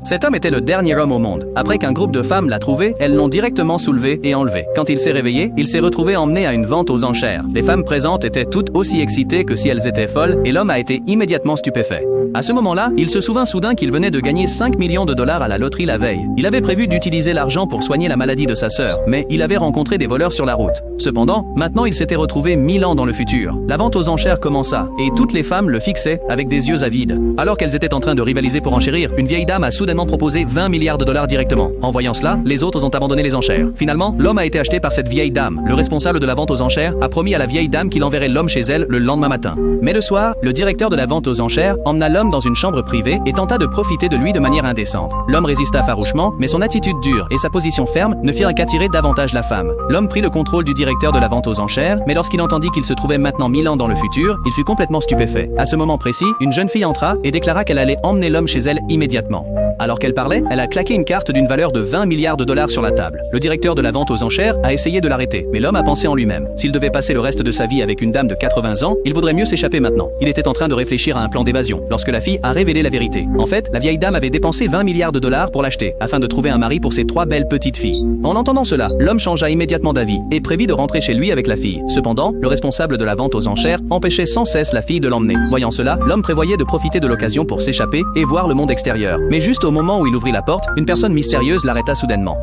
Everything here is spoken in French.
Cet homme était le dernier homme au monde. Après qu'un groupe de femmes l'a trouvé, elles l'ont directement soulevé et enlevé. Quand il s'est réveillé, il s'est retrouvé emmené à une vente aux enchères. Les femmes présentes étaient toutes aussi excitées que si elles étaient folles et l'homme a été immédiatement stupéfait. À ce moment-là, il se souvint soudain qu'il venait de gagner 5 millions de dollars à la loterie la veille. Il avait prévu d'utiliser l'argent pour soigner la maladie de sa sœur, mais il avait rencontré des voleurs sur la route. Cependant, maintenant il s'était retrouvé 1000 ans dans le futur. La vente aux enchères commença, et toutes les femmes le fixaient avec des yeux avides. Alors qu'elles étaient en train de rivaliser pour enchérir, une vieille dame a soudainement proposé 20 milliards de dollars directement. En voyant cela, les autres ont abandonné les enchères. Finalement, l'homme a été acheté par cette vieille dame. Le responsable de la vente aux enchères a promis à la vieille dame qu'il enverrait l'homme chez elle le lendemain matin. Mais le soir, le directeur de la vente aux enchères emmena l'homme dans une chambre privée et tenta de profiter de lui de manière indécente. L'homme résista farouchement, mais son attitude dure et sa position ferme ne firent qu'attirer davantage la femme. L'homme prit le contrôle du directeur de la vente aux enchères, mais lorsqu'il entendit qu'il se trouvait maintenant 1000 ans dans le futur, il fut complètement stupéfait. À ce moment précis, une jeune fille entra et déclara qu'elle allait emmener l'homme chez elle immédiatement. Alors qu'elle parlait, elle a claqué une carte d'une valeur de 20 milliards de dollars sur la table. Le directeur de la vente aux enchères a essayé de l'arrêter, mais l'homme a pensé en lui-même. S'il devait passer le reste de sa vie avec une dame de 80 ans, il vaudrait mieux s'échapper maintenant. Il était en train de réfléchir à un plan d'évasion, lorsque la fille a révélé la vérité. En fait, la vieille dame avait dépensé 20 milliards de dollars pour l'acheter, afin de trouver un mari pour ses 3 belles petites filles. En entendant cela, l'homme changea immédiatement d'avis et prévit de rentrer chez lui avec la fille. Cependant, le responsable de la vente aux enchères empêchait sans cesse la fille de l'emmener. Voyant cela, l'homme prévoyait de profiter de l'occasion pour s'échapper et voir le monde extérieur. Mais juste au moment où il ouvrit la porte, une personne mystérieuse l'arrêta soudainement.